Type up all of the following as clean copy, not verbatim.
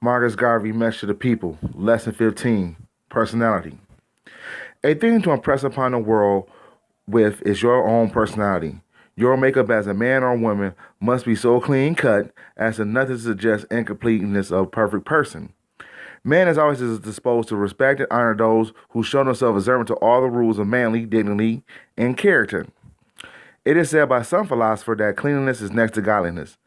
Marcus Garvey, Message to the People, Lesson 15, Personality. A thing to impress upon the world with is your own personality. Your makeup as a man or woman must be so clean cut as to nothing to suggest incompleteness of a perfect person. Man is always disposed to respect and honor those who show themselves observant to all the rules of manly dignity and character. It is said by some philosophers that cleanliness is next to godliness.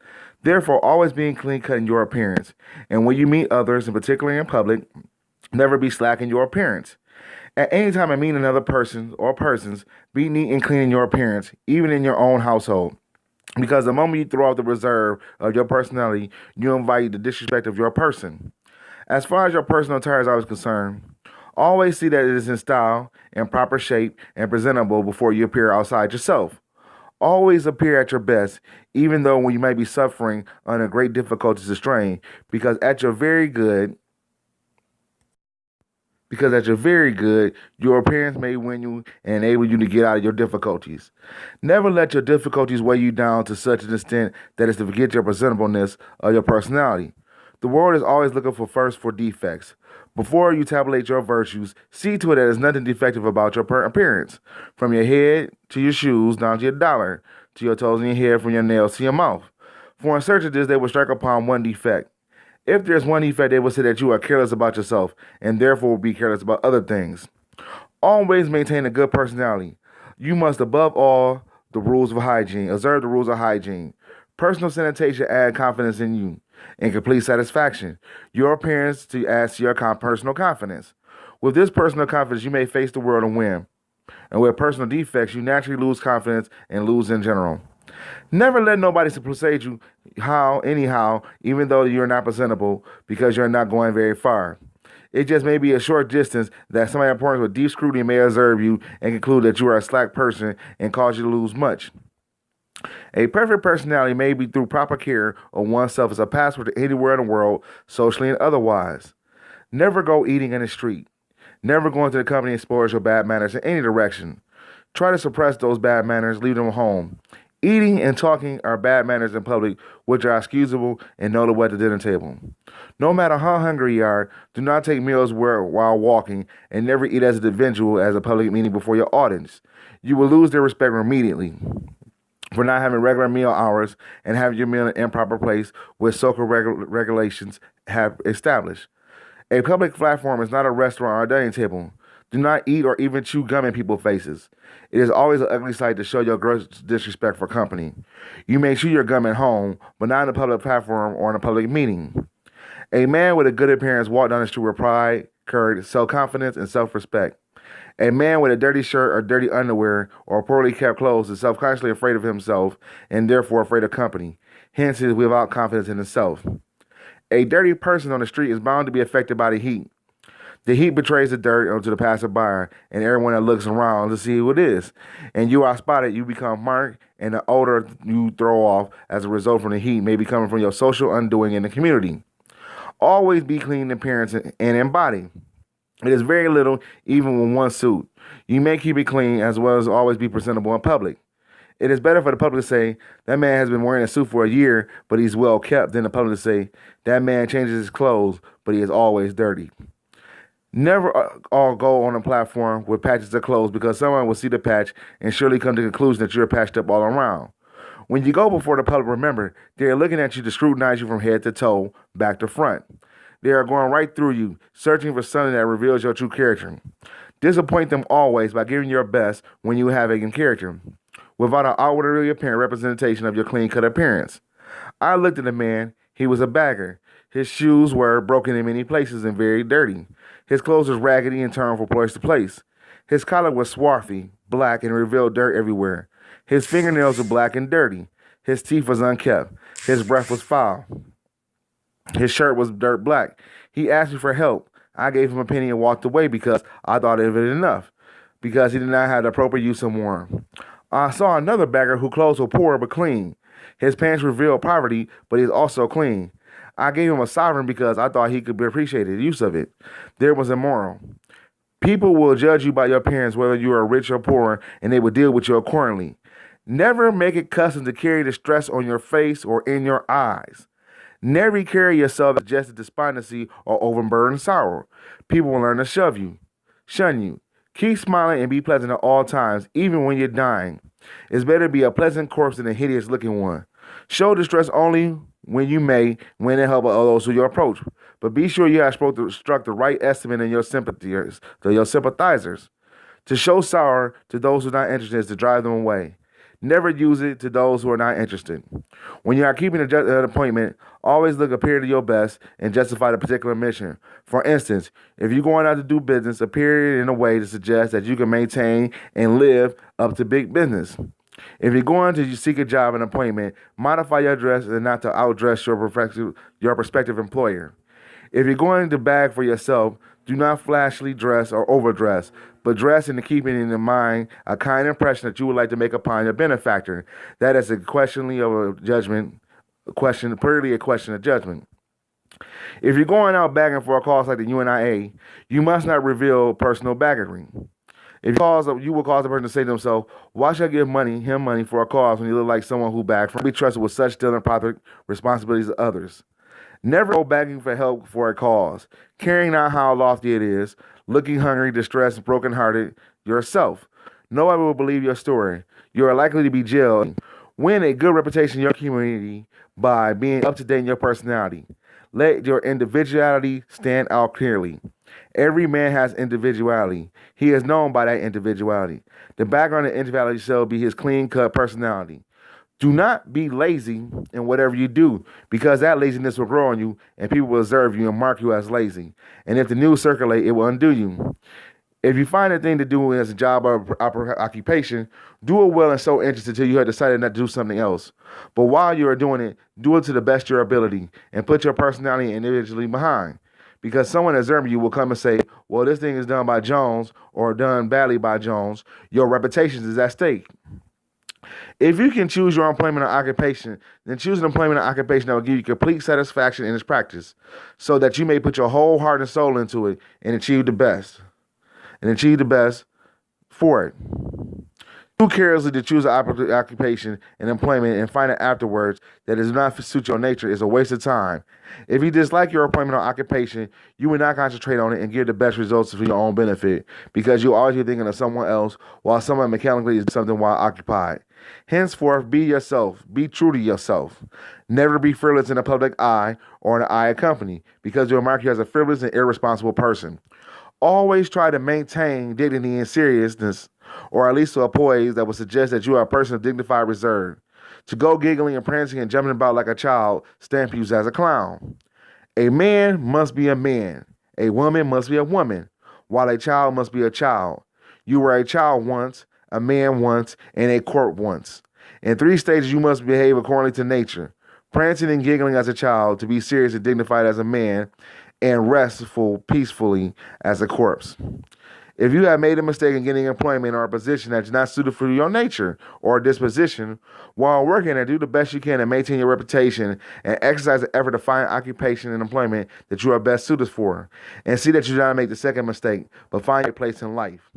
Therefore, always being clean cut in your appearance. And when you meet others, and particularly in public, never be slack in your appearance. At any time of meeting another person or persons, be neat and clean in your appearance, even in your own household. Because the moment you throw off the reserve of your personality, you invite the disrespect of your person. As far as your personal attire is always concerned, always see that it is in style, in proper shape, and presentable before you appear outside yourself. Always appear at your best, even though when you might be suffering under great difficulties or strain, because at your very good, your appearance may win you and enable you to get out of your difficulties. Never let your difficulties weigh you down to such an extent that is to forget your presentableness of your personality. The world is always looking for defects. Before you tabulate your virtues, see to it that there's nothing defective about your appearance. From your head to your shoes, down to your dollar, to your toes and your hair, from your nails to your mouth. For in search of this, they will strike upon one defect. If there's one defect, they will say that you are careless about yourself, and therefore will be careless about other things. Always maintain a good personality. You must, above all, observe the rules of hygiene. Personal sanitation add confidence in you and complete satisfaction. Your appearance to add to your personal confidence. With this personal confidence, you may face the world and win. And with personal defects, you naturally lose confidence and lose in general. Never let nobody persuade you anyhow, even though you're not presentable, because you're not going very far. It just may be a short distance that somebody important with deep scrutiny may observe you and conclude that you are a slack person and cause you to lose much. A perfect personality may be through proper care of oneself as a passport to anywhere in the world, socially and otherwise. Never go eating in the street. Never go into the company and spoil your bad manners in any direction. Try to suppress those bad manners, leave them home. Eating and talking are bad manners in public, which are excusable and notable at the dinner table. No matter how hungry you are, do not take meals while walking, and never eat as an individual as a public meeting before your audience. You will lose their respect immediately for not having regular meal hours and having your meal in an improper place, which social regulations have established. A public platform is not a restaurant or a dining table. Do not eat or even chew gum in people's faces. It is always an ugly sight to show your gross disrespect for company. You may chew your gum at home, but not in a public platform or in a public meeting. A man with a good appearance walks down the street with pride, courage, self-confidence, and self-respect. A man with a dirty shirt or dirty underwear or poorly kept clothes is self-consciously afraid of himself and therefore afraid of company. Hence, he is without confidence in himself. A dirty person on the street is bound to be affected by the heat. The heat betrays the dirt onto the passerby and everyone that looks around to see who it is. And you are spotted, you become marked, and the odor you throw off as a result from the heat may be coming from your social undoing in the community. Always be clean in appearance and in body. It is very little, even with one suit. You may keep it clean as well as always be presentable in public. It is better for the public to say, that man has been wearing a suit for a year, but he's well kept, than the public to say, that man changes his clothes, but he is always dirty. Never all go on a platform with patches of clothes because someone will see the patch and surely come to the conclusion that you're patched up all around. When you go before the public, remember, they are looking at you to scrutinize you from head to toe, back to front. They are going right through you, searching for something that reveals your true character. Disappoint them always by giving your best when you have a character, without an outwardly apparent representation of your clean-cut appearance. I looked at the man. He was a beggar. His shoes were broken in many places and very dirty. His clothes was raggedy and torn from place to place. His collar was swarthy, black, and revealed dirt everywhere. His fingernails were black and dirty. His teeth was unkept. His breath was foul. His shirt was dirt black. He asked me for help. I gave him a penny and walked away because I thought of it enough, because he did not have the appropriate use of warmth. I saw another beggar whose clothes were poor but clean. His pants revealed poverty, but he is also clean. I gave him a sovereign because I thought he could appreciate the use of it. There was immoral. People will judge you by your appearance, whether you are rich or poor, and they will deal with you accordingly. Never make it custom to carry the stress on your face or in your eyes. Never carry yourself as suggested despondency or overburdened sorrow. People will learn to shun you. Keep smiling and be pleasant at all times, even when you're dying. It's better to be a pleasant corpse than a hideous looking one. Show distress only when you may, when it helps those who you approach. But be sure you have struck the right estimate in your sympathies, to your sympathizers. To show sorrow to those who are not interested is to drive them away. Never use it to those who are not interested. When you are keeping an appointment, always look a period of your best and justify the particular mission. For instance, if you're going out to do business, appear in a way to suggest that you can maintain and live up to big business. If you're going to seek a job and appointment, modify your dress and not to outdress your prospective employer. If you're going to bag for yourself, do not flashily dress or overdress, but dress in keeping in mind a kind impression that you would like to make upon your benefactor. That is a purely a question of judgment. If you're going out bagging for a cause like the U.N.I.A., you must not reveal personal baggery. If you will cause a person to say to themselves, why should I give him money for a cause when you look like someone who bags from be trusted with such still and proper responsibilities of others? Never go begging for help for a cause, caring not how lofty it is, looking hungry, distressed, brokenhearted yourself. Nobody will believe your story. You are likely to be jailed. Win a good reputation in your community by being up to date in your personality. Let your individuality stand out clearly. Every man has individuality. He is known by that individuality. The background of individuality shall be his clean-cut personality. Do not be lazy in whatever you do, because that laziness will grow on you and people will observe you and mark you as lazy. And if the news circulate, it will undo you. If you find a thing to do as a job or occupation, do it well and so interested until you have decided not to do something else. But while you are doing it, do it to the best of your ability and put your personality individually behind. Because someone observing you will come and say, well, this thing is done by Jones or done badly by Jones. Your reputation is at stake. If you can choose your employment or occupation, then choose an employment or occupation that will give you complete satisfaction in its practice, so that you may put your whole heart and soul into it and achieve the best. For it. Too carelessly to choose an occupation and employment and find out afterwards that it does not suit your nature is a waste of time. If you dislike your employment or occupation, you will not concentrate on it and give the best results for your own benefit, because you'll always be thinking of someone else while someone mechanically is something while occupied. Henceforth, be yourself. Be true to yourself. Never be fearless in the public eye or in the eye of company, because you'll mark you as a frivolous and irresponsible person. Always try to maintain dignity and seriousness, or at least to a poise that would suggest that you are a person of dignified reserve. To go giggling and prancing and jumping about like a child stamp you as a clown. A man must be a man. A woman must be a woman, while a child must be a child. You were a child once, a man once, and a court once. In 3 stages you must behave according to nature. Prancing and giggling as a child, to be serious and dignified as a man, and restful peacefully as a corpse. If you have made a mistake in getting employment or a position that is not suited for your nature or disposition, while working do the best you can to maintain your reputation and exercise the effort to find occupation and employment that you are best suited for, and see that you do not make the second mistake, but find your place in life.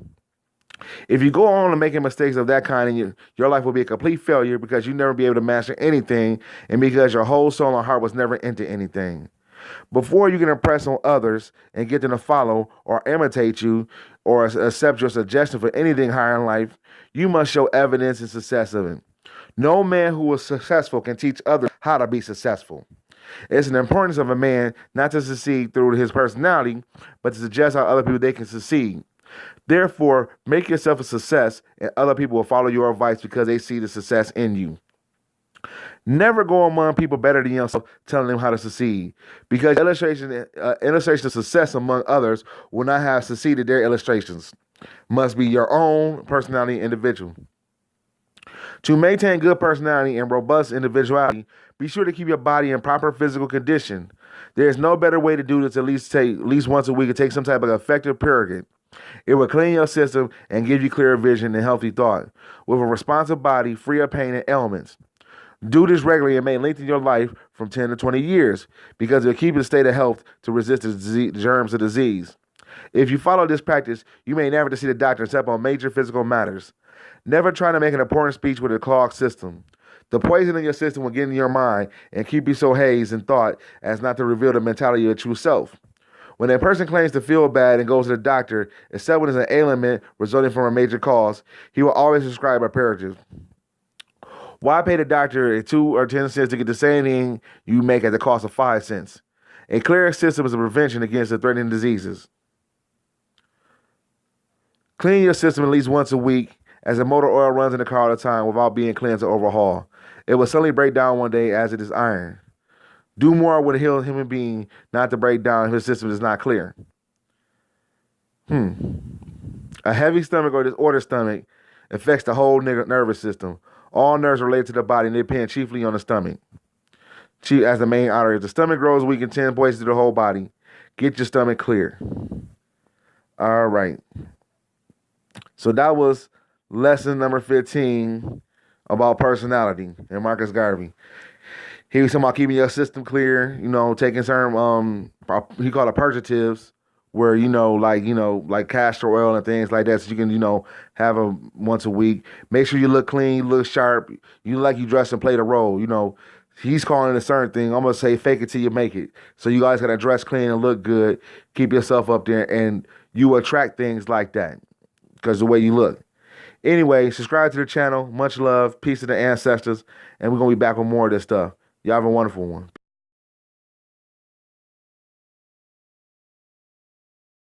If you go on and making mistakes of that kind, your life will be a complete failure, because you never be able to master anything, and because your whole soul and heart was never into anything. Before you can impress on others and get them to follow or imitate you or accept your suggestion for anything higher in life, you must show evidence and success of it. No man who is successful can teach others how to be successful. It's an importance of a man not to succeed through his personality, but to suggest how other people they can succeed. Therefore, make yourself a success, and other people will follow your advice because they see the success in you. Never go among people better than yourself telling them how to succeed, because illustration of success among others will not have succeeded their illustrations. Must be your own personality individual. To maintain good personality and robust individuality, be sure to keep your body in proper physical condition. There is no better way to do this, at least once a week, to take some type of effective purging. It will clean your system and give you clear vision and healthy thought, with a responsive body free of pain and ailments. Do this regularly and may lengthen your life from 10 to 20 years, because it will keep you in a state of health to resist the germs of disease. If you follow this practice, you may never have to see the doctor except on major physical matters. Never try to make an important speech with a clogged system. The poison in your system will get in your mind and keep you so hazed in thought as not to reveal the mentality of your true self. When a person claims to feel bad and goes to the doctor, except when it's an ailment resulting from a major cause, he will always prescribe a palliative. Why pay the doctor 2 or 10 cents to get the same thing you make at the cost of 5 cents? A clear system is a prevention against the threatening diseases. Clean your system at least once a week, as the motor oil runs in the car all the time without being cleansed or overhauled. It will suddenly break down one day as it is iron. Do more with a healed human being not to break down if his system is not clear. A heavy stomach or disordered stomach affects the whole nervous system. All nerves are related to the body and they depend chiefly on the stomach. As the main artery. If the stomach grows weak and 10 places through the whole body, get your stomach clear. All right. So that was lesson number 15 about personality and Marcus Garvey. He was talking about keeping your system clear, taking certain he called it purgatives, where like castor oil and things like that, so you can have them once a week. Make sure you look clean, you look sharp, you dress and play the role. He's calling it a certain thing. I'm gonna say fake it till you make it. So you guys gotta dress clean and look good, keep yourself up there, and you attract things like that because the way you look. Anyway, subscribe to the channel. Much love, peace to the ancestors, and we're gonna be back with more of this stuff. Y'all have a wonderful one.